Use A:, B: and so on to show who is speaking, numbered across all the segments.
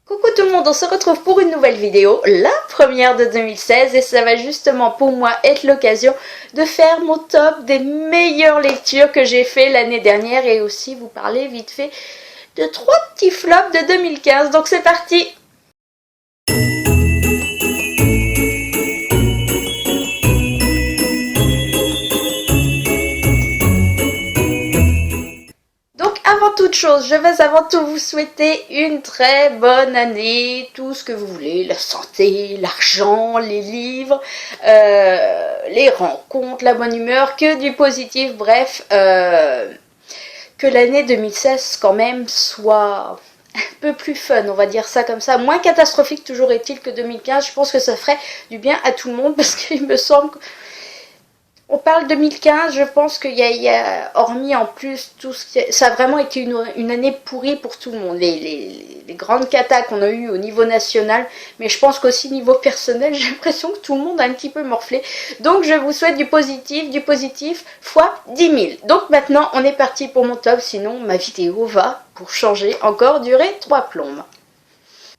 A: Coucou tout le monde, on se retrouve pour une nouvelle vidéo, la première de 2016 et ça va justement pour moi être l'occasion de faire mon top des meilleures lectures que j'ai fait l'année dernière et aussi vous parler vite fait de 3 petits flops de 2015. Donc c'est parti! Donc avant toute chose, je vais avant tout vous souhaiter une très bonne année, tout ce que vous voulez, la santé, l'argent, les livres, les rencontres, la bonne humeur, que du positif, bref, que l'année 2016 quand même soit un peu plus fun, on va dire ça comme ça, moins catastrophique toujours est-il que 2015, je pense que ça ferait du bien à tout le monde parce qu'il me semble que on parle 2015, je pense qu'il y a, hormis en plus, tout ce qui, ça a vraiment été une année pourrie pour tout le monde. Les grandes catas qu'on a eues au niveau national, mais je pense qu'aussi niveau personnel, j'ai l'impression que tout le monde a un petit peu morflé. Donc je vous souhaite du positif fois 10 000. Donc maintenant, on est parti pour mon top, sinon ma vidéo va, pour changer, encore durer 3 plombes.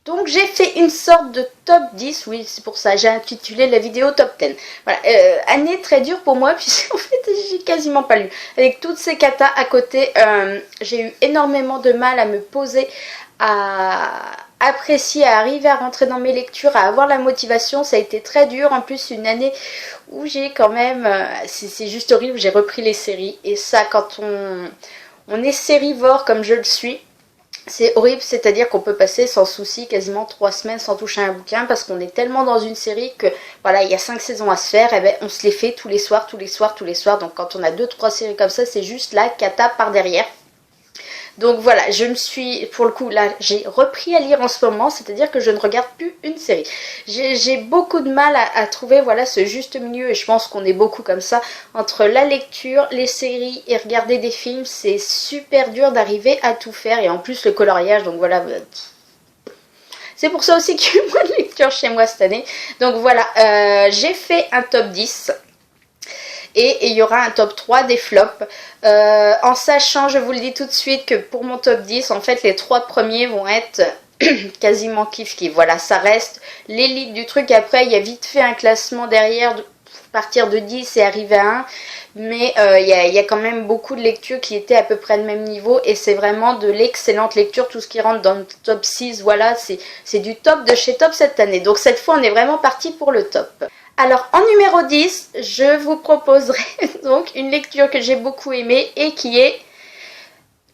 A: Donc j'ai fait une sorte de top 10, oui c'est pour ça, j'ai intitulé la vidéo top 10. Voilà, année très dure pour moi puisqu'en fait j'ai quasiment pas lu. Avec toutes ces katas à côté, j'ai eu énormément de mal à me poser, à apprécier, à arriver à rentrer dans mes lectures, à avoir la motivation. Ça a été très dur, en plus une année où j'ai quand même, c'est juste horrible, j'ai repris les séries. Et ça quand on est sérivore comme je le suis, c'est horrible, c'est-à-dire qu'on peut passer sans souci quasiment 3 semaines sans toucher un bouquin parce qu'on est tellement dans une série que voilà, il y a 5 saisons à se faire, et ben on se les fait tous les soirs. Donc quand on a 2-3 séries comme ça, c'est juste la cata par derrière. Donc voilà, je me suis, pour le coup, là, j'ai repris à lire en ce moment, c'est-à-dire que je ne regarde plus une série. J'ai beaucoup de mal à trouver, voilà, ce juste milieu, et je pense qu'on est beaucoup comme ça, entre la lecture, les séries et regarder des films, c'est super dur d'arriver à tout faire, et en plus le coloriage, donc voilà, c'est pour ça aussi qu'il y a eu moins de lecture chez moi cette année. Donc voilà, j'ai fait un top 10. Et il y aura un top 3 des flops. En sachant, je vous le dis tout de suite, que pour mon top 10, en fait, les 3 premiers vont être quasiment kiff-kiff. Voilà, ça reste l'élite du truc. Après, il y a vite fait un classement derrière, partir de 10 et arriver à 1. Mais il y a quand même beaucoup de lectures qui étaient à peu près de même niveau. Et c'est vraiment de l'excellente lecture. Tout ce qui rentre dans le top 6, voilà, c'est du top de chez top cette année. Donc cette fois, on est vraiment parti pour le top. Alors en numéro 10, je vous proposerai donc une lecture que j'ai beaucoup aimée et qui est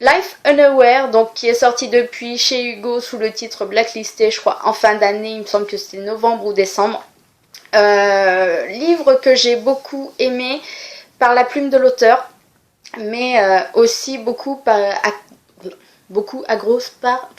A: Life Unaware, donc qui est sorti depuis chez Hugo sous le titre Blacklisté, je crois en fin d'année, il me semble que c'était novembre ou décembre. Livre que j'ai beaucoup aimé par la plume de l'auteur, mais aussi beaucoup à grosse part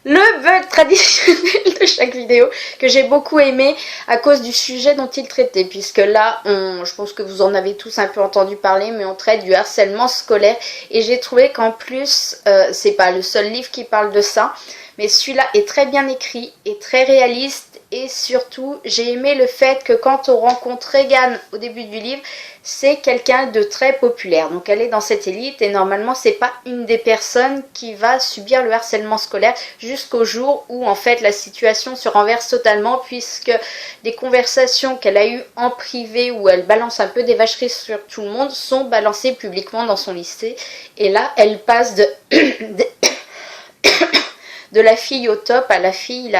A: le bug traditionnel de chaque vidéo que j'ai beaucoup aimé à cause du sujet dont il traitait, puisque là je pense que vous en avez tous un peu entendu parler, mais on traite du harcèlement scolaire et j'ai trouvé qu'en plus c'est pas le seul livre qui parle de ça, mais celui-là est très bien écrit et très réaliste. Et surtout, j'ai aimé le fait que quand on rencontre Regan au début du livre, c'est quelqu'un de très populaire. Donc elle est dans cette élite et normalement c'est pas une des personnes qui va subir le harcèlement scolaire jusqu'au jour où en fait la situation se renverse totalement, puisque des conversations qu'elle a eues en privé où elle balance un peu des vacheries sur tout le monde sont balancées publiquement dans son lycée. Et là elle passe de la fille au top à la fille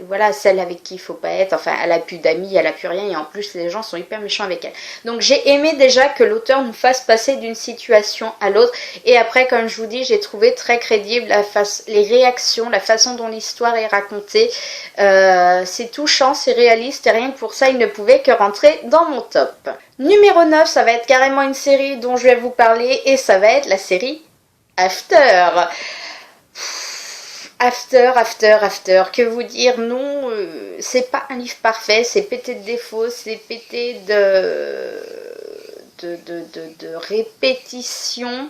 A: voilà, celle avec qui il faut pas être, enfin elle a plus d'amis, elle a plus rien et en plus les gens sont hyper méchants avec elle. Donc j'ai aimé déjà que l'auteur nous fasse passer d'une situation à l'autre, et après comme je vous dis, j'ai trouvé très crédible les réactions, la façon dont l'histoire est racontée, c'est touchant, c'est réaliste et rien que pour ça il ne pouvait que rentrer dans mon top. Numéro 9, ça va être carrément une série dont je vais vous parler et ça va être la série After. After, que vous dire, non, c'est pas un livre parfait, c'est pété de défauts, c'est pété de répétitions.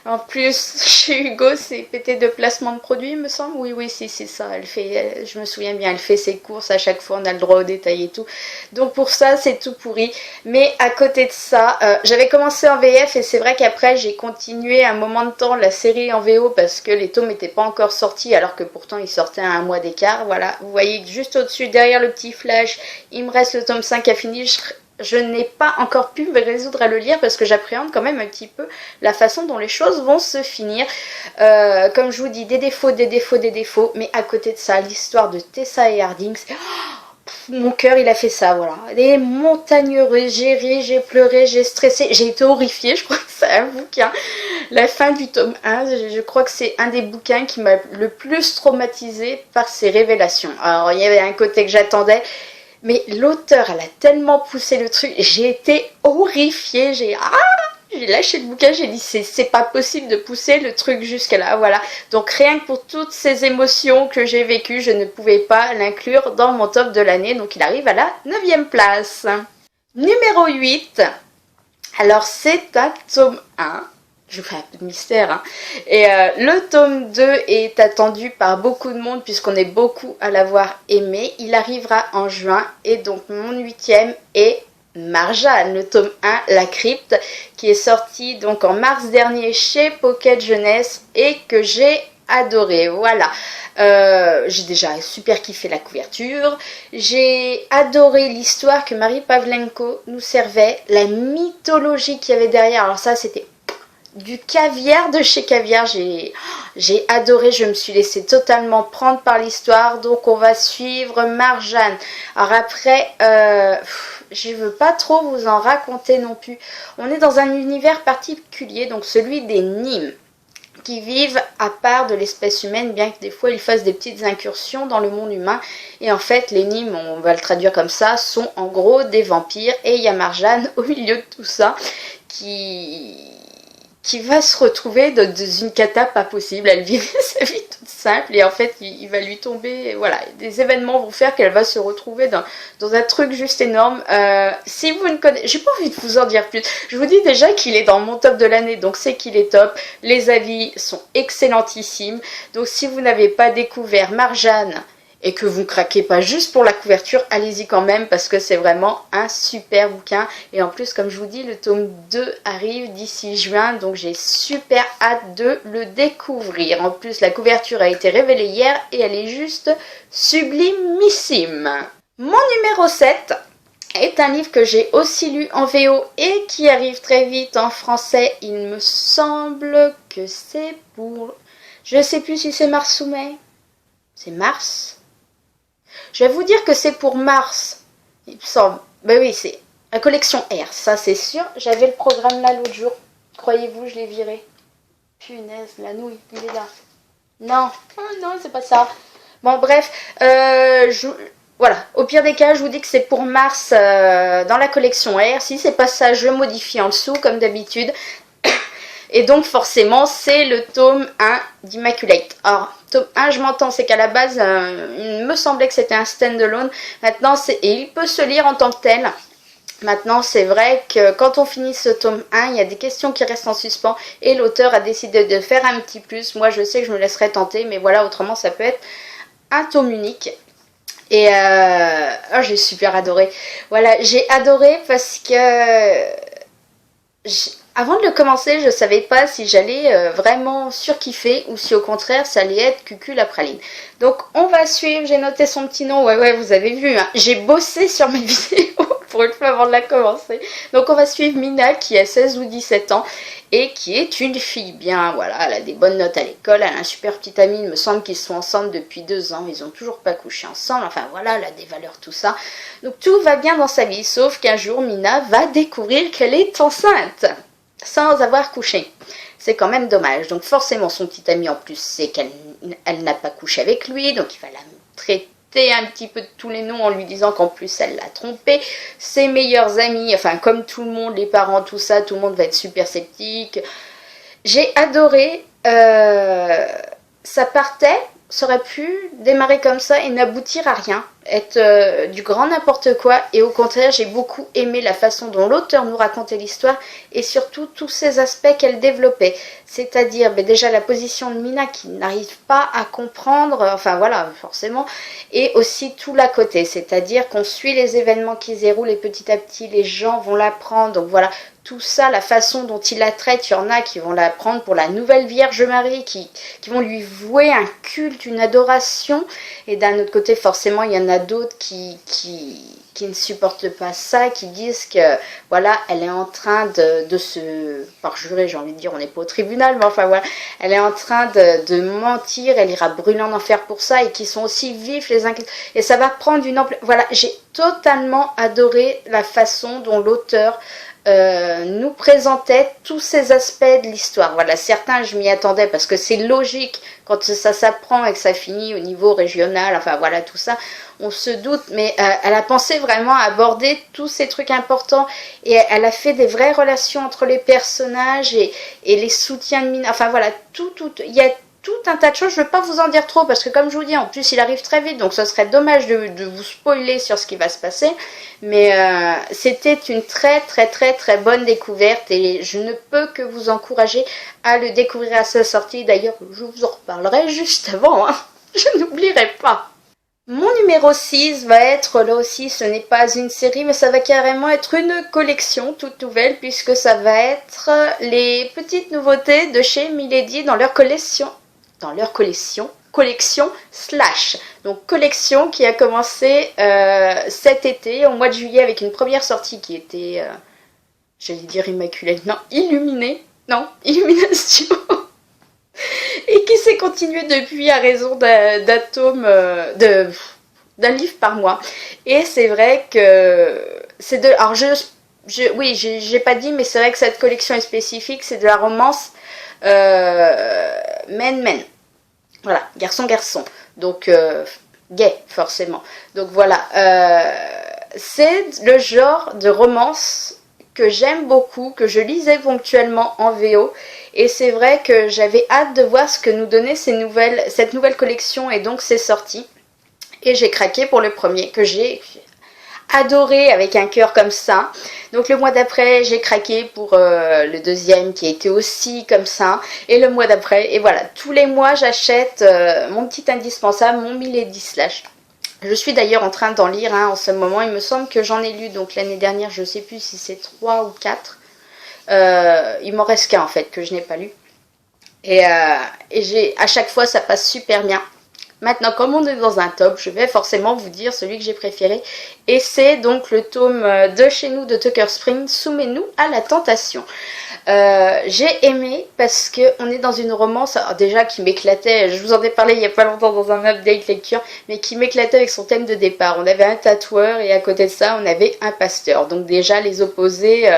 A: En plus, chez Hugo, c'est pété de placement de produits, il me semble. Oui, oui, si, c'est ça. Elle fait, je me souviens bien, elle fait ses courses à chaque fois, on a le droit au détail et tout. Donc pour ça, c'est tout pourri. Mais à côté de ça, j'avais commencé en VF et c'est vrai qu'après, j'ai continué un moment de temps la série en VO parce que les tomes n'étaient pas encore sortis, alors que pourtant ils sortaient à un mois d'écart. Voilà, vous voyez juste au-dessus, derrière le petit flash, il me reste le tome 5 à finir. Je n'ai pas encore pu me résoudre à le lire parce que j'appréhende quand même un petit peu la façon dont les choses vont se finir. Comme je vous dis, des défauts, des défauts, des défauts. Mais à côté de ça, l'histoire de Tessa et Harding, mon cœur il a fait ça, voilà. Des montagnes russes, j'ai ri, j'ai pleuré, j'ai stressé, j'ai été horrifiée, je crois que c'est un bouquin. La fin du tome 1, je crois que c'est un des bouquins qui m'a le plus traumatisée par ses révélations. Alors il y avait un côté que j'attendais, mais l'auteur, elle a tellement poussé le truc, j'ai été horrifiée, j'ai lâché le bouquin, j'ai dit c'est pas possible de pousser le truc jusqu'à là, voilà. Donc rien que pour toutes ces émotions que j'ai vécues, je ne pouvais pas l'inclure dans mon top de l'année, donc il arrive à la 9e place. Numéro 8, alors c'est un tome 1. Je vous fais un peu de mystère, hein. Et le tome 2 est attendu par beaucoup de monde puisqu'on est beaucoup à l'avoir aimé. Il arrivera en juin et donc mon 8e est Marjane, le tome 1, La Crypte, qui est sorti donc en mars dernier chez Pocket Jeunesse et que j'ai adoré. Voilà, j'ai déjà super kiffé la couverture, j'ai adoré l'histoire que Marie Pavlenko nous servait, la mythologie qu'il y avait derrière. Alors ça, c'était du caviar de chez Caviar, j'ai adoré, je me suis laissée totalement prendre par l'histoire. Donc on va suivre Marjane. Alors après, je veux pas trop vous en raconter non plus. On est dans un univers particulier, donc celui des Nîmes, qui vivent à part de l'espèce humaine, bien que des fois ils fassent des petites incursions dans le monde humain. Et en fait, les Nîmes, on va le traduire comme ça, sont en gros des vampires. Et il y a Marjane au milieu de tout ça qui va se retrouver dans une cata pas possible. Elle vit sa vie toute simple et en fait il va lui tomber, voilà, des événements vont faire qu'elle va se retrouver dans un truc juste énorme. Si vous ne connaissez, j'ai pas envie de vous en dire plus, je vous dis déjà qu'il est dans mon top de l'année, donc c'est qu'il est top, les avis sont excellentissimes. Donc si vous n'avez pas découvert Marjane et que vous ne craquez pas juste pour la couverture, allez-y quand même parce que c'est vraiment un super bouquin. Et en plus, comme je vous dis, le tome 2 arrive d'ici juin, donc j'ai super hâte de le découvrir. En plus, la couverture a été révélée hier et elle est juste sublimissime. Mon numéro 7 est un livre que j'ai aussi lu en VO et qui arrive très vite en français. Il me semble que c'est pour... Je ne sais plus si c'est mars ou mai. C'est mars. Je vais vous dire que c'est pour mars, il me semble. Ben oui, c'est la collection R, ça c'est sûr. J'avais le programme là l'autre jour. Croyez-vous, je l'ai viré. Punaise, la nouille, il est là. Non, non, c'est pas ça. Bon, bref, voilà. Au pire des cas, je vous dis que c'est pour mars dans la collection R. Si c'est pas ça, je modifie en dessous, comme d'habitude. Et donc forcément c'est le tome 1 d'Immaculate. Alors tome 1 je m'entends, c'est qu'à la base il me semblait que c'était un stand-alone. Maintenant et il peut se lire en tant que tel. Maintenant c'est vrai que quand on finit ce tome 1, il y a des questions qui restent en suspens et l'auteur a décidé de faire un petit plus. Moi je sais que je me laisserai tenter, mais voilà, autrement ça peut être un tome unique. Et j'ai super adoré. Voilà, j'ai adoré parce que avant de le commencer, je savais pas si j'allais vraiment surkiffer ou si au contraire ça allait être cucul la praline. Donc on va suivre, j'ai noté son petit nom, ouais vous avez vu, hein. J'ai bossé sur mes vidéos pour une fois avant de la commencer. Donc on va suivre Mina qui a 16 ou 17 ans et qui est une fille bien, voilà, elle a des bonnes notes à l'école, elle a un super petit ami, il me semble qu'ils sont ensemble depuis 2 ans, ils ont toujours pas couché ensemble, enfin voilà, elle a des valeurs, tout ça. Donc tout va bien dans sa vie, sauf qu'un jour Mina va découvrir qu'elle est enceinte sans avoir couché. C'est quand même dommage. Donc forcément son petit ami en plus sait qu'elle n'a pas couché avec lui, donc il va la traiter un petit peu de tous les noms en lui disant qu'en plus elle l'a trompé. Ses meilleurs amis, enfin comme tout le monde, les parents, tout ça, tout le monde va être super sceptique. J'ai adoré, ça aurait pu démarrer comme ça et n'aboutir à rien. être du grand n'importe quoi, et au contraire j'ai beaucoup aimé la façon dont l'auteur nous racontait l'histoire et surtout tous ces aspects qu'elle développait, c'est-à-dire déjà la position de Mina qui n'arrive pas à comprendre, enfin voilà forcément, et aussi tout l'à côté, c'est-à-dire qu'on suit les événements qui se déroulent et petit à petit les gens vont l'apprendre, donc voilà, tout ça, la façon dont il la traite, il y en a qui vont la prendre pour la nouvelle Vierge Marie, qui vont lui vouer un culte, une adoration, et d'un autre côté, forcément, il y en a d'autres qui ne supportent pas ça, qui disent que, voilà, elle est en train de se... par jurer, j'ai envie de dire, on n'est pas au tribunal, mais enfin, voilà, elle est en train de mentir, elle ira brûler en enfer pour ça, et qui sont aussi vifs les uns, et ça va prendre une ampleur... Voilà, j'ai totalement adoré la façon dont l'auteur nous présentait tous ces aspects de l'histoire. Voilà, certains je m'y attendais parce que c'est logique quand ça s'apprend et que ça finit au niveau régional, enfin voilà tout ça, on se doute, mais elle a pensé vraiment à aborder tous ces trucs importants et elle a fait des vraies relations entre les personnages et les soutiens de mine, enfin voilà, il y a tout un tas de choses, je ne veux pas vous en dire trop parce que comme je vous dis, en plus il arrive très vite, donc ce serait dommage de vous spoiler sur ce qui va se passer, mais c'était une très bonne découverte et je ne peux que vous encourager à le découvrir à sa sortie. D'ailleurs, je vous en reparlerai juste avant, hein. Je n'oublierai pas. Mon numéro 6 va être, là aussi ce n'est pas une série, mais ça va carrément être une collection toute nouvelle puisque ça va être les petites nouveautés de chez Milady dans leur collection Slash. Donc collection qui a commencé cet été, au mois de juillet, avec une première sortie qui était, j'allais dire immaculée, non, Illumination. Et qui s'est continuée depuis à raison d'atomes, d'un livre par mois. Et c'est vrai que c'est de... Alors oui, j'ai pas dit, mais c'est vrai que cette collection est spécifique, c'est de la romance men. Voilà, garçon. Donc, gay, forcément. Donc voilà, c'est le genre de romance que j'aime beaucoup, que je lisais ponctuellement en VO. Et c'est vrai que j'avais hâte de voir ce que nous donnait cette nouvelle collection, et donc c'est sorti. Et j'ai craqué pour le premier, que j'ai adoré avec un cœur comme ça. Donc le mois d'après, j'ai craqué pour le deuxième qui a été aussi comme ça. Et le mois d'après, et voilà, tous les mois j'achète mon petit indispensable, mon Milady Slash. Je suis d'ailleurs en train d'en lire en ce moment. Il me semble que j'en ai lu donc l'année dernière, je ne sais plus si c'est 3 ou 4. Il m'en reste qu'un en fait que je n'ai pas lu. Et à chaque fois ça passe super bien. Maintenant, comme on est dans un top, je vais forcément vous dire celui que j'ai préféré. Et c'est donc le tome de chez nous de Tucker Spring, Soumets-nous à la tentation. J'ai aimé parce qu'on est dans une romance, alors déjà qui m'éclatait, je vous en ai parlé il n'y a pas longtemps dans un update lecture, mais qui m'éclatait avec son thème de départ. On avait un tatoueur et à côté de ça, on avait un pasteur. Donc déjà, les opposés...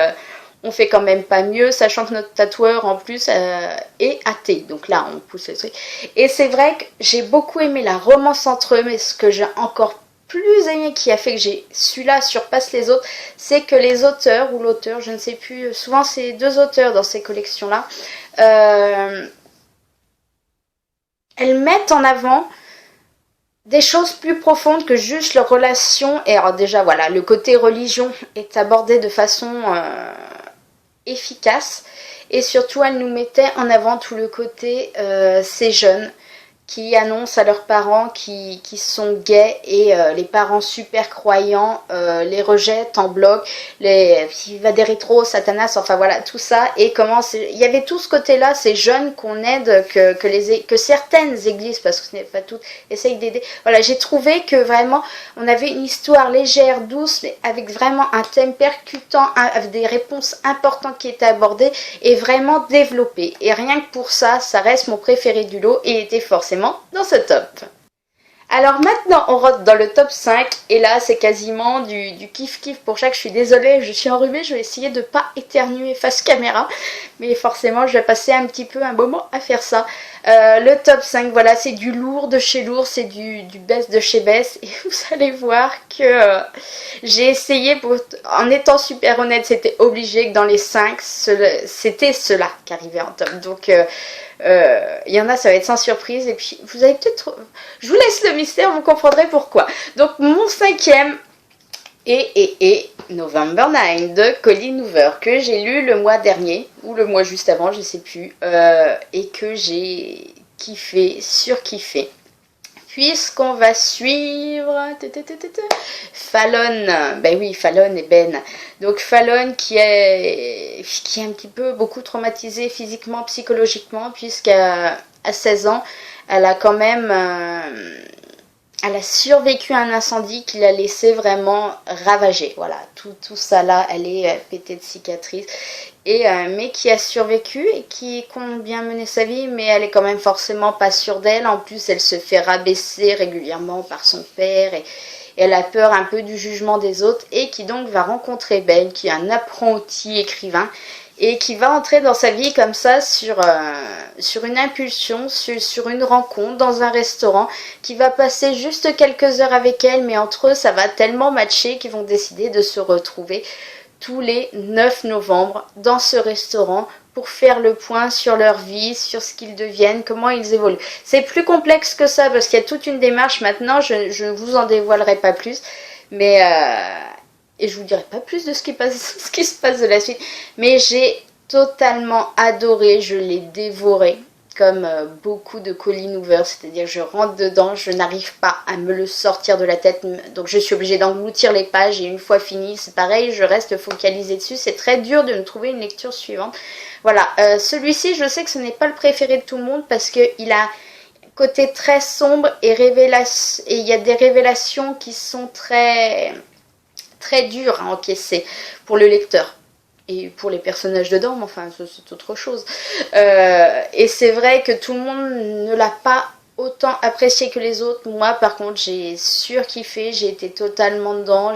A: on fait quand même pas mieux, sachant que notre tatoueur en plus est athée. Donc là, on pousse le truc. Et c'est vrai que j'ai beaucoup aimé la romance entre eux, mais ce que j'ai encore plus aimé, qui a fait que celui-là surpasse les autres, c'est que les auteurs, ou l'auteur, je ne sais plus, souvent c'est 2 auteurs dans ces collections-là, elles mettent en avant des choses plus profondes que juste leur relation. Et alors déjà, voilà, le côté religion est abordé de façon... efficace, et surtout elle nous mettait en avant tout le côté ces jeunes qui annoncent à leurs parents qui sont gays, et les parents super croyants les rejettent en bloc, il va des rétros, Satanas, enfin voilà tout ça, et comment il y avait tout ce côté là, ces jeunes qu'on aide, que certaines églises, parce que ce n'est pas toutes, essayent d'aider. Voilà, j'ai trouvé que vraiment on avait une histoire légère, douce, mais avec vraiment un thème percutant, avec des réponses importantes qui étaient abordées et vraiment développées, et rien que pour ça, ça reste mon préféré du lot et était forcément dans ce top. Alors maintenant on rentre dans le top 5, et là c'est quasiment du kiff pour chaque. Je suis désolée, je suis enrhumée, je vais essayer de pas éternuer face caméra, mais forcément je vais passer un petit peu un moment à faire ça. Le top 5, voilà, c'est du lourd de chez lourd, c'est du best de chez best. Et vous allez voir que j'ai essayé, en étant super honnête, c'était obligé que dans les 5, c'était cela qui arrivait en top. Donc, il y en a, ça va être sans surprise. Et puis, vous allez peut-être... Je vous laisse le mystère, vous comprendrez pourquoi. Donc, mon 5e est November 9 de Colleen Hoover, que j'ai lu le mois dernier, ou le mois juste avant, je sais plus, et que j'ai kiffé, surkiffé. Puisqu'on va suivre Fallon, ben oui, Fallon et Ben. Donc Fallon qui est un petit peu beaucoup traumatisée physiquement, psychologiquement, puisqu'à 16 ans, elle a quand même... elle a survécu à un incendie qui l'a laissé vraiment ravagée. Voilà, tout ça là, elle est pétée de cicatrices. Mais qui a survécu et qui compte bien mener sa vie, mais elle est quand même forcément pas sûre d'elle. En plus, elle se fait rabaisser régulièrement par son père et elle a peur un peu du jugement des autres et qui donc va rencontrer Ben, qui est un apprenti écrivain et qui va entrer dans sa vie comme ça sur une impulsion, sur une rencontre dans un restaurant, qui va passer juste quelques heures avec elle, mais entre eux ça va tellement matcher qu'ils vont décider de se retrouver tous les 9 novembre dans ce restaurant pour faire le point sur leur vie, sur ce qu'ils deviennent, comment ils évoluent. C'est plus complexe que ça parce qu'il y a toute une démarche maintenant, je ne vous en dévoilerai pas plus, mais et je vous dirai pas plus de ce qui se passe de la suite, mais j'ai totalement adoré, je l'ai dévoré comme beaucoup de Colleen Hoover, c'est-à-dire je rentre dedans, je n'arrive pas à me le sortir de la tête, donc je suis obligée d'engloutir les pages et une fois fini, c'est pareil, je reste focalisée dessus, c'est très dur de me trouver une lecture suivante. Voilà, celui-ci, je sais que ce n'est pas le préféré de tout le monde parce qu'il a côté très sombre et il y a des révélations qui sont très dures à encaisser pour le lecteur. Et pour les personnages dedans, mais enfin, c'est autre chose. Et c'est vrai que tout le monde ne l'a pas autant apprécié que les autres. Moi, par contre, j'ai surkiffé, j'ai été totalement dedans.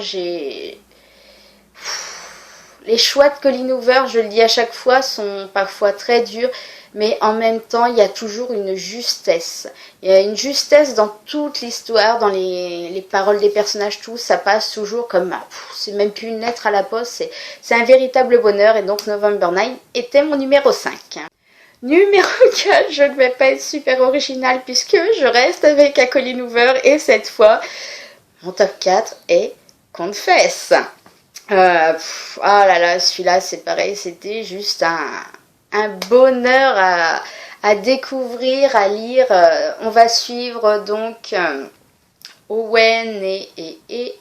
A: Les choix de Colleen Hoover, je le dis à chaque fois, sont parfois très durs, mais en même temps, il y a toujours une justesse. Il y a une justesse dans toute l'histoire, dans les paroles des personnages, tout, ça passe toujours comme... c'est même plus une lettre à la poste, c'est un véritable bonheur, et donc November 9 était mon numéro 5. Numéro 4, je ne vais pas être super originale puisque je reste avec Colleen Hoover, et cette fois, mon top 4 est Confess. Ah là là, celui-là, c'est pareil, c'était juste un bonheur à découvrir, à lire. On va suivre donc Owen et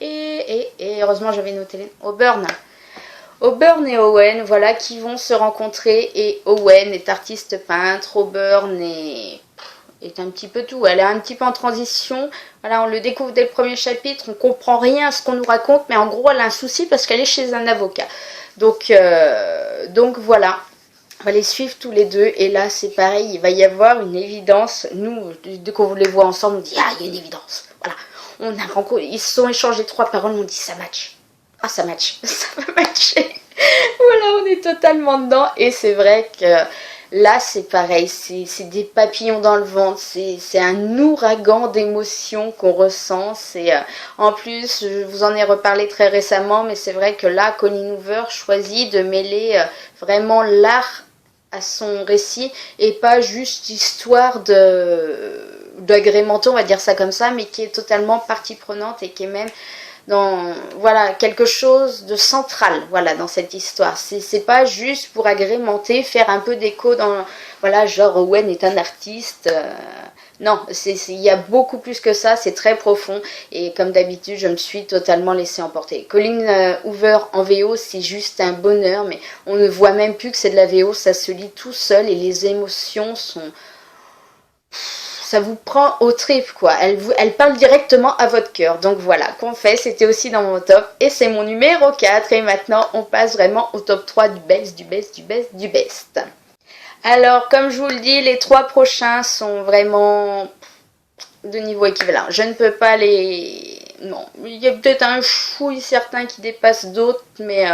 A: heureusement j'avais noté les Auburn. Auburn et Owen, voilà, qui vont se rencontrer, et Owen est artiste peintre, Auburn est un petit peu tout, elle est un petit peu en transition, voilà, on le découvre dès le premier chapitre, on comprend rien à ce qu'on nous raconte, mais en gros elle a un souci parce qu'elle est chez un avocat, donc voilà, on va les suivre tous les deux, et là c'est pareil, il va y avoir une évidence, nous, dès qu'on les voit ensemble, on dit, ah, il y a une évidence, voilà, ils se sont échangés 3 paroles, on dit, ça match, ah ça match, ça va matcher, voilà, on est totalement dedans, et c'est vrai que là, c'est pareil, c'est des papillons dans le ventre, c'est un ouragan d'émotions qu'on ressent. En plus, je vous en ai reparlé très récemment, mais c'est vrai que là, Colleen Hoover choisit de mêler vraiment l'art à son récit et pas juste histoire d'agrémenter, on va dire ça comme ça, mais qui est totalement partie prenante et qui est même dans voilà quelque chose de central, voilà, dans cette histoire. C'est pas juste pour agrémenter, faire un peu d'écho dans voilà, genre Owen est un artiste, non, il y a beaucoup plus que ça, c'est très profond, et comme d'habitude je me suis totalement laissée emporter. Colleen Hoover en VO, c'est juste un bonheur, mais on ne voit même plus que c'est de la VO, ça se lit tout seul et les émotions sont... ça vous prend au trip, quoi. Elle parle directement à votre cœur. Donc voilà, Confess, c'était aussi dans mon top. Et c'est mon numéro 4. Et maintenant, on passe vraiment au top 3 du best, du best, du best, du best. Alors, comme je vous le dis, les 3 prochains sont vraiment de niveau équivalent. Je ne peux pas les non, il y a peut-être un chouille certain qui dépasse d'autres, mais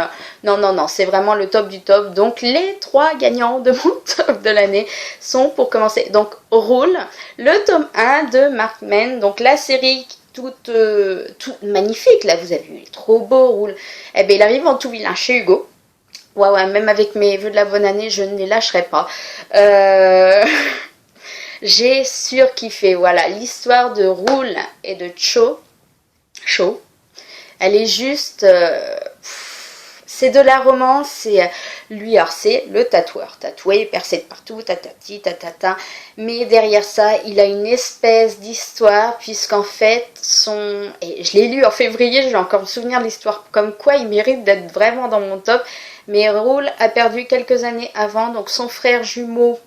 A: non, non, non, c'est vraiment le top du top. Donc les 3 gagnants de mon top de l'année sont, pour commencer, donc Rule, le tome 1 de Mark Mann, donc la série toute magnifique, là vous avez vu, il est trop beau Rule. Eh bien il arrive en tout vilain chez Hugo. Ouais, ouais, même avec mes vœux de la bonne année, je ne les lâcherai pas. J'ai surkiffé, voilà, l'histoire de Rule et de Cho. Elle est juste... c'est de la romance, c'est lui, alors c'est le tatoueur, tatoué, percé de partout, tatati, tatata, mais derrière ça, il a une espèce d'histoire, puisqu'en fait, et je l'ai lu en février, j'ai encore me souvenir de l'histoire, comme quoi il mérite d'être vraiment dans mon top, mais Rule a perdu quelques années avant, donc son frère jumeau,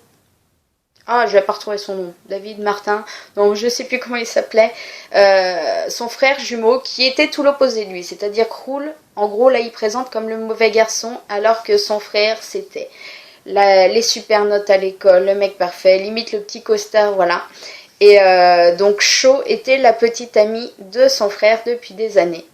A: je vais pas retrouver son nom, David Martin, donc je sais plus comment il s'appelait, son frère jumeau qui était tout l'opposé de lui, c'est-à-dire que Rule, en gros là il présente comme le mauvais garçon, alors que son frère c'était les super notes à l'école, le mec parfait, limite le petit costard, voilà. Et donc Cho était la petite amie de son frère depuis des années.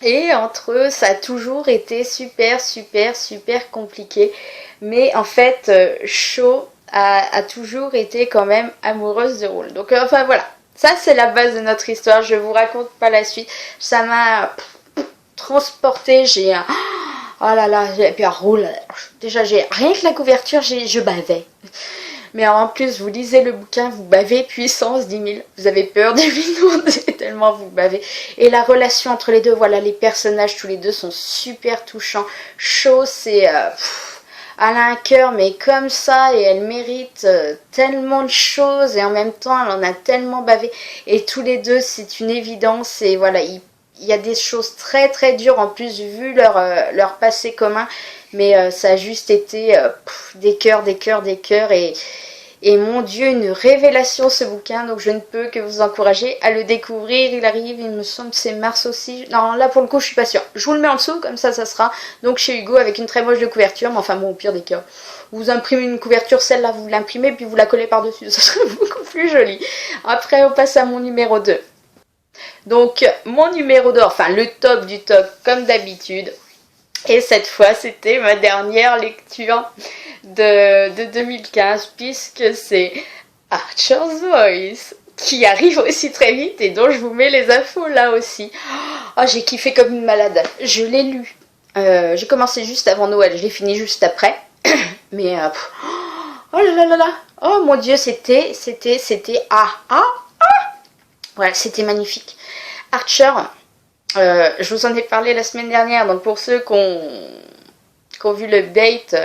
A: Et entre eux, ça a toujours été super, super, super compliqué. Mais en fait, Cho a toujours été quand même amoureuse de Rule. Donc enfin voilà, ça c'est la base de notre histoire. Je vous raconte pas la suite. Ça m'a transportée. J'ai un... Oh là là, et puis Rule, déjà j'ai rien que la couverture, je bavais. Mais en plus, vous lisez le bouquin, vous bavez puissance 10 000. Vous avez peur de lui demander tellement vous bavez. Et la relation entre les deux, voilà, les personnages, tous les deux sont super touchants. Cho, c'est... elle a un cœur, mais comme ça, et elle mérite tellement de choses, et en même temps, elle en a tellement bavé. Et tous les deux, c'est une évidence, et voilà, il y a des choses très très dures, en plus, vu leur passé commun. Mais ça a juste été des cœurs, des cœurs, des cœurs. Et mon Dieu, une révélation ce bouquin. Donc je ne peux que vous encourager à le découvrir. Il arrive, il me semble que c'est mars aussi. Non, là pour le coup, je suis pas sûre. Je vous le mets en dessous, comme ça sera. Donc chez Hugo avec une très moche de couverture. Mais enfin bon, au pire des cas, vous imprimez une couverture, celle-là, vous l'imprimez, puis vous la collez par-dessus. Ça serait beaucoup plus joli. Après, on passe à mon numéro 2. Donc mon numéro 2, enfin le top du top, comme d'habitude. Et cette fois, c'était ma dernière lecture de 2015, puisque c'est Archer's Voice, qui arrive aussi très vite et dont je vous mets les infos là aussi. Oh, j'ai kiffé comme une malade. Je l'ai lu. J'ai commencé juste avant Noël, je l'ai fini juste après. Mais, oh là là là là. Oh mon Dieu, c'était, voilà, c'était magnifique. Archer, je vous en ai parlé la semaine dernière, donc pour ceux qui ont vu l'update,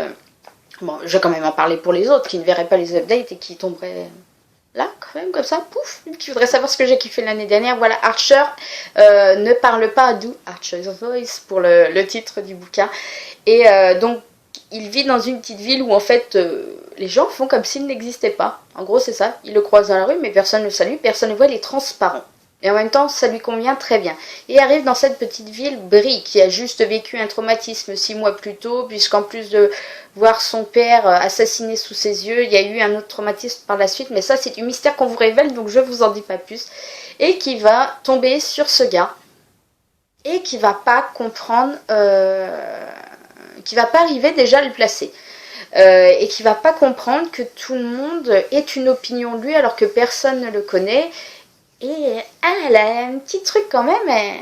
A: bon, je vais quand même en parler pour les autres qui ne verraient pas les updates et qui tomberaient là, quand même, comme ça, pouf, qui voudraient savoir ce que j'ai kiffé l'année dernière. Voilà, Archer ne parle pas d'où Archer's Voice pour le titre du bouquin. Et donc, il vit dans une petite ville où en fait les gens font comme s'il n'existait pas. En gros, c'est ça. Il le croise dans la rue, mais personne ne le salue, personne ne voit, il est transparent. Et en même temps, ça lui convient très bien. Et arrive dans cette petite ville, Brie, qui a juste vécu un traumatisme 6 mois plus tôt, puisqu'en plus de voir son père assassiné sous ses yeux, il y a eu un autre traumatisme par la suite, mais ça c'est du mystère qu'on vous révèle, donc je vous en dis pas plus. Et qui va tomber sur ce gars, et qui va pas comprendre, qui va pas arriver déjà à le placer. Et qui va pas comprendre que tout le monde ait une opinion de lui alors que personne ne le connaît. Et elle a un petit truc quand même.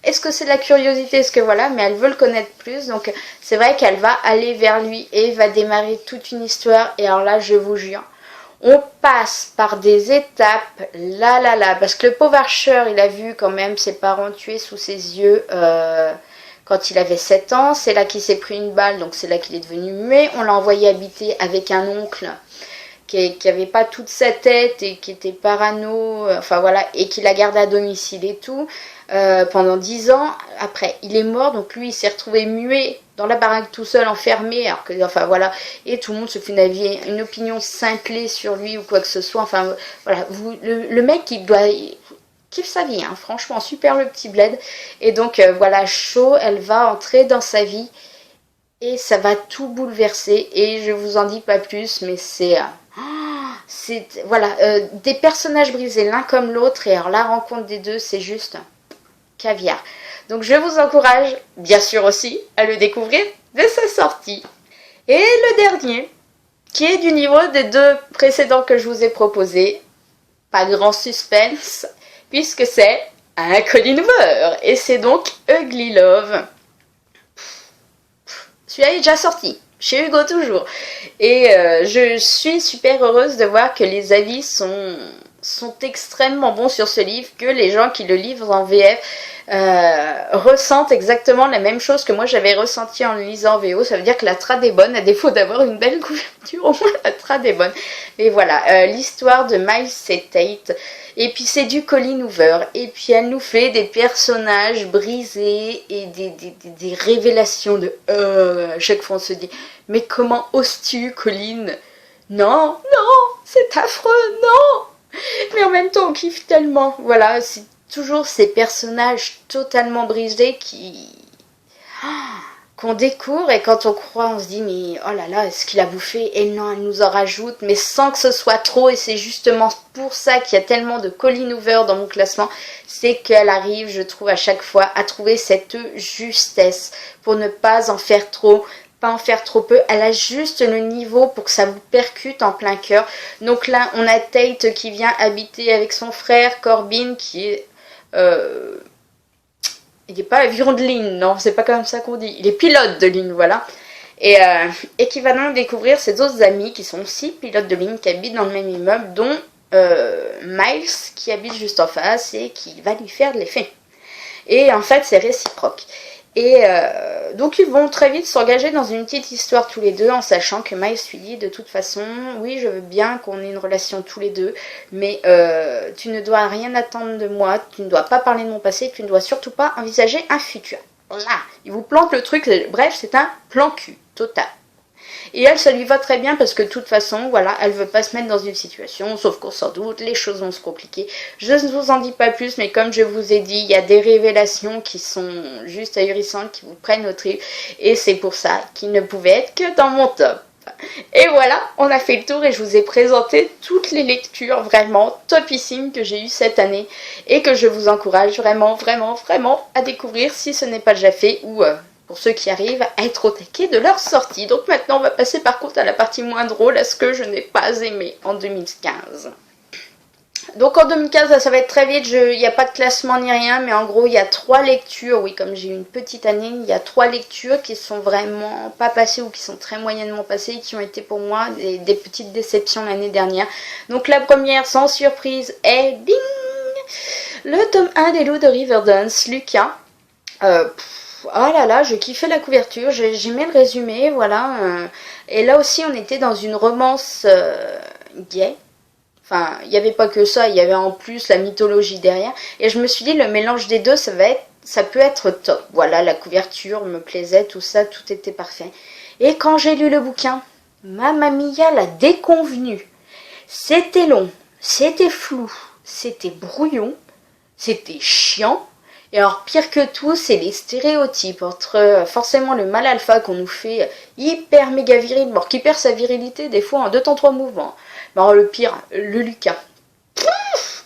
A: Est-ce que c'est de la curiosité? Est-ce que voilà? Mais elle veut le connaître plus. Donc c'est vrai qu'elle va aller vers lui et va démarrer toute une histoire. Et alors là, je vous jure, on passe par des étapes. Là. Parce que le pauvre Archer, il a vu quand même ses parents tués sous ses yeux quand il avait 7 ans. C'est là qu'il s'est pris une balle. Donc c'est là qu'il est devenu muet. On l'a envoyé habiter avec un oncle qui avait pas toute sa tête et qui était parano, enfin voilà, et qui l'a gardé à domicile et tout, pendant 10 ans. Après, il est mort, donc lui, il s'est retrouvé muet dans la baraque tout seul, enfermé, alors que, enfin voilà, et tout le monde se fait une opinion cinglée sur lui ou quoi que ce soit, enfin voilà, le mec, il doit... kiffe sa vie, hein, franchement, super le petit bled. Et donc, voilà, Cho, elle va entrer dans sa vie, et ça va tout bouleverser, et je vous en dis pas plus, mais c'est voilà, des personnages brisés l'un comme l'autre, et alors la rencontre des deux, c'est juste caviar. Donc je vous encourage bien sûr aussi à le découvrir dès sa sortie. Et le dernier, qui est du niveau des deux précédents que je vous ai proposés, pas grand suspense, puisque c'est un Colin Hoover, et c'est donc Ugly Love. Celui-là est déjà sorti, chez Hugo toujours. Et je suis super heureuse de voir que les avis sont extrêmement bons sur ce livre, que les gens qui le livrent en VF ressentent exactement la même chose que moi j'avais ressenti en le lisant en VO. Ça veut dire que la trad est bonne, à défaut d'avoir une belle couverture, au moins la trad est bonne. Mais voilà, l'histoire de Miles et Tate, et puis c'est du Colin Hoover, et puis elle nous fait des personnages brisés et des révélations de à chaque fois on se dit mais comment oses-tu, Colin? Non, c'est affreux, non. Mais en même temps, on kiffe tellement. Voilà, c'est toujours ces personnages totalement brisés qu'on découvre, et quand on croit, on se dit mais oh là là, est-ce qu'il a bouffé? Et non, elle nous en rajoute, mais sans que ce soit trop, et c'est justement pour ça qu'il y a tellement de Colin Hoover dans mon classement, c'est qu'elle arrive, je trouve, à chaque fois à trouver cette justesse pour ne pas en faire trop, pas en faire trop peu, elle a juste le niveau pour que ça vous percute en plein cœur. Donc là, on a Tate qui vient habiter avec son frère Corbin, qui est... il n'est pas avion de ligne, non, c'est pas comme ça qu'on dit. Il est pilote de ligne, voilà. Et qui va donc découvrir ses autres amis qui sont aussi pilotes de ligne, qui habitent dans le même immeuble, dont Miles, qui habite juste en face et qui va lui faire de l'effet. Et en fait, c'est réciproque. Et donc ils vont très vite s'engager dans une petite histoire tous les deux, en sachant que Miles lui dit de toute façon, oui je veux bien qu'on ait une relation tous les deux, mais tu ne dois rien attendre de moi, tu ne dois pas parler de mon passé, tu ne dois surtout pas envisager un futur. Voilà, il vous plante le truc, bref c'est un plan cul total. Et elle, ça lui va très bien parce que de toute façon, voilà, elle veut pas se mettre dans une situation, sauf qu'on s'en doute, les choses vont se compliquer. Je ne vous en dis pas plus, mais comme je vous ai dit, il y a des révélations qui sont juste ahurissantes, qui vous prennent au trip, et c'est pour ça qu'il ne pouvait être que dans mon top. Et voilà, on a fait le tour et je vous ai présenté toutes les lectures vraiment topissimes que j'ai eues cette année et que je vous encourage vraiment, vraiment, vraiment à découvrir si ce n'est pas déjà fait ou... pour ceux qui arrivent à être au taquet de leur sortie. Donc maintenant, on va passer par contre à la partie moins drôle, à ce que je n'ai pas aimé en 2015. Donc en 2015, ça va être très vite, il n'y a pas de classement ni rien, mais en gros, il y a 3 lectures, oui, comme j'ai eu une petite année, il y a 3 lectures qui sont vraiment pas passées ou qui sont très moyennement passées, qui ont été pour moi des petites déceptions l'année dernière. Donc la première, sans surprise, est ding, le tome 1 des Loups de Riverdance, Lucas. Oh là là, je kiffais la couverture, j'aimais le résumé, voilà. Et là aussi, on était dans une romance gay. Enfin, il n'y avait pas que ça, il y avait en plus la mythologie derrière. Et je me suis dit, le mélange des deux, ça peut être top. Voilà, la couverture me plaisait, tout ça, tout était parfait. Et quand j'ai lu le bouquin, Mamma Mia l'a déconvenu. C'était long, c'était flou, c'était brouillon, c'était chiant. Et alors, pire que tout, c'est les stéréotypes entre forcément le mâle alpha qu'on nous fait hyper méga viril, bon, qui perd sa virilité des fois en 2 temps 3 mouvements. Mais alors, le pire, le Lucas. Pouf,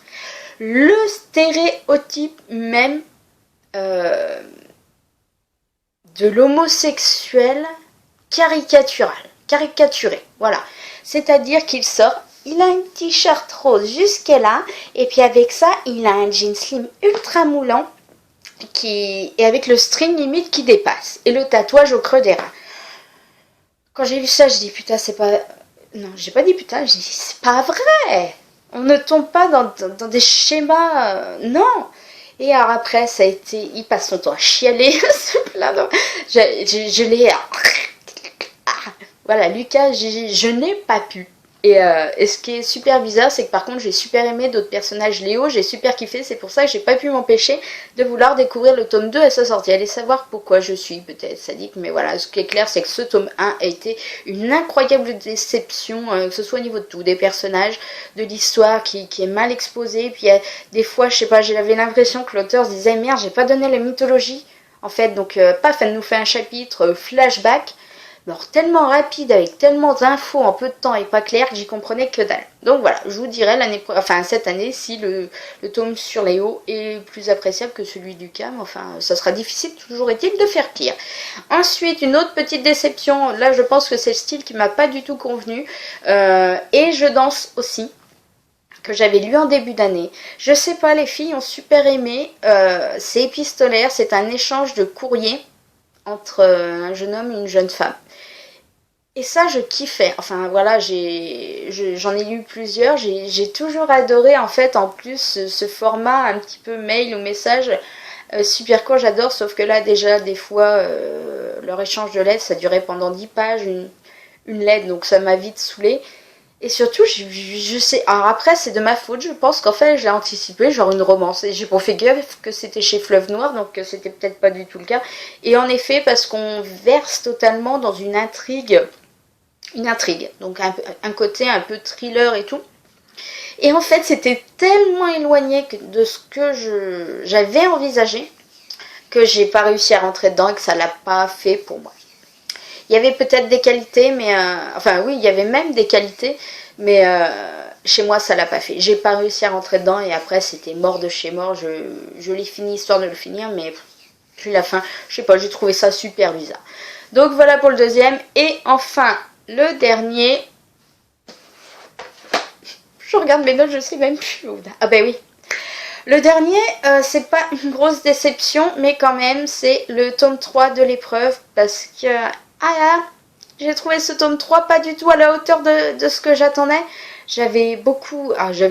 A: le stéréotype même de l'homosexuel caricaturé, voilà. C'est-à-dire qu'il sort, il a un t-shirt rose jusqu'à là, et puis avec ça, il a un jean slim ultra moulant, et avec le string limite qui dépasse et le tatouage au creux des reins. Quand j'ai vu ça, je dis putain, c'est pas... Non, j'ai pas dit putain, j'ai dit c'est pas vrai. On ne tombe pas dans des schémas... Non. Et alors après, ça a été... Il passe son temps à chialer, se plaindre. Je l'ai... Voilà, Lucas, je n'ai pas pu. Et ce qui est super bizarre, c'est que par contre j'ai super aimé d'autres personnages Léo, j'ai super kiffé, c'est pour ça que j'ai pas pu m'empêcher de vouloir découvrir le tome 2 à sa sortie. Allez savoir pourquoi je suis peut-être sadique, mais voilà, ce qui est clair c'est que ce tome 1 a été une incroyable déception, que ce soit au niveau de tout, des personnages, de l'histoire qui est mal exposée, puis des fois, je sais pas, j'avais l'impression que l'auteur se disait merde, j'ai pas donné la mythologie, en fait, donc paf, elle nous fait un chapitre flashback. alors tellement rapide, avec tellement d'infos en peu de temps et pas clair, que j'y comprenais que dalle. Donc voilà, je vous dirai cette année si le tome sur Léo est plus appréciable que celui du Cam. Enfin, ça sera difficile, toujours est-il, de faire pire. Ensuite, une autre petite déception, là je pense que c'est le style qui m'a pas du tout convenu. Et je danse aussi, que j'avais lu en début d'année. Je sais pas, les filles ont super aimé. C'est épistolaire, c'est un échange de courrier entre un jeune homme et une jeune femme. Et ça, je kiffais. Enfin, voilà, j'en ai lu plusieurs. J'ai toujours adoré, en fait, en plus, ce format un petit peu mail ou message super court, j'adore. Sauf que là, déjà, des fois, leur échange de lettres, ça durait pendant 10 pages, une lettre. Donc, ça m'a vite saoulée. Et surtout, je sais... Alors après, c'est de ma faute. Je pense qu'en fait, j'ai anticipé, genre une romance. Et j'ai pas fait gaffe que c'était chez Fleuve Noir, donc c'était peut-être pas du tout le cas. Et en effet, parce qu'on verse totalement dans une intrigue, donc un côté un peu thriller et tout. Et en fait, c'était tellement éloigné de ce que j'avais envisagé que j'ai pas réussi à rentrer dedans et que ça l'a pas fait pour moi. Il y avait peut-être des qualités, mais enfin oui, il y avait même des qualités, mais chez moi ça l'a pas fait. J'ai pas réussi à rentrer dedans et après c'était mort de chez mort. Je l'ai fini histoire de le finir, mais puis la fin, je sais pas, j'ai trouvé ça super bizarre. Donc voilà pour le deuxième. Et enfin, le dernier. Je regarde mes notes, je sais même plus où. Ah ben oui. Le dernier, c'est pas une grosse déception, mais quand même, c'est le tome 3 de l'épreuve. Parce que, j'ai trouvé ce tome 3 pas du tout à la hauteur de ce que j'attendais. J'avais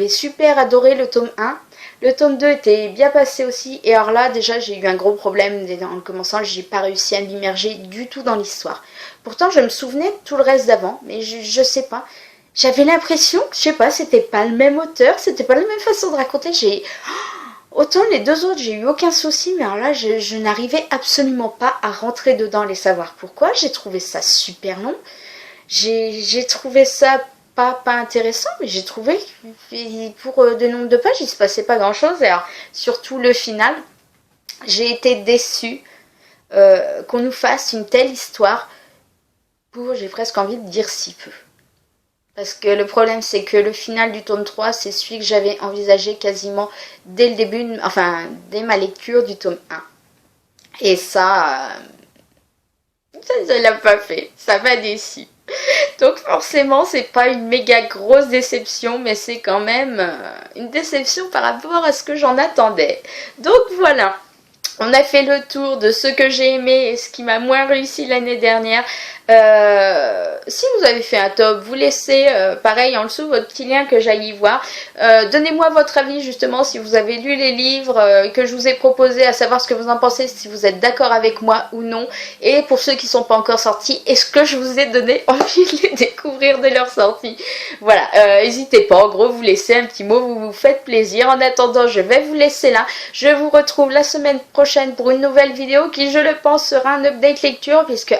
A: super adoré le tome 1. Le tome 2 était bien passé aussi. Et alors là, déjà, j'ai eu un gros problème en commençant. J'ai pas réussi à m'immerger du tout dans l'histoire. Pourtant, je me souvenais de tout le reste d'avant, mais je sais pas. J'avais l'impression que, je sais pas, c'était pas le même auteur, c'était pas la même façon de raconter. Autant les deux autres, j'ai eu aucun souci, mais alors là, je n'arrivais absolument pas à rentrer dedans, les savoir pourquoi. J'ai trouvé ça super long. J'ai trouvé ça pas intéressant, mais j'ai trouvé que pour de nombre de pages, il se passait pas grand chose. Et alors, surtout le final, j'ai été déçue qu'on nous fasse une telle histoire pour, j'ai presque envie de dire, si peu. Parce que le problème, c'est que le final du tome 3, c'est celui que j'avais envisagé quasiment dès le début, dès ma lecture du tome 1. Et ça ne l'a pas fait. Ça m'a déçu. Donc forcément, c'est pas une méga grosse déception, mais c'est quand même une déception par rapport à ce que j'en attendais. Donc voilà. On a fait le tour de ce que j'ai aimé et ce qui m'a moins réussi l'année dernière. Si vous avez fait un top, vous laissez pareil en dessous votre petit lien que j'aille y voir. Donnez-moi votre avis justement si vous avez lu les livres que je vous ai proposés, à savoir ce que vous en pensez, si vous êtes d'accord avec moi ou non. Et pour ceux qui ne sont pas encore sortis, est-ce que je vous ai donné envie de les découvrir dès leur sortie? Voilà, n'hésitez pas, en gros vous laissez un petit mot, vous vous faites plaisir. En attendant, je vais vous laisser là. Je vous retrouve la semaine prochaine pour une nouvelle vidéo qui, je le pense, sera un update lecture puisque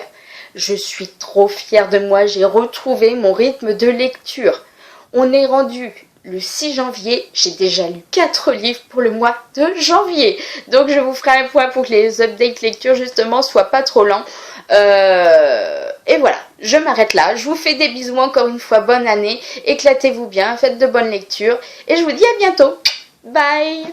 A: je suis trop fière de moi, j'ai retrouvé mon rythme de lecture. On est rendu le 6 janvier, j'ai déjà lu 4 livres pour le mois de janvier. Donc je vous ferai un point pour que les updates lecture justement soient pas trop lents. Et voilà, je m'arrête là. Je vous fais des bisous encore une fois, bonne année. Éclatez-vous bien, faites de bonnes lectures. Et je vous dis à bientôt. Bye!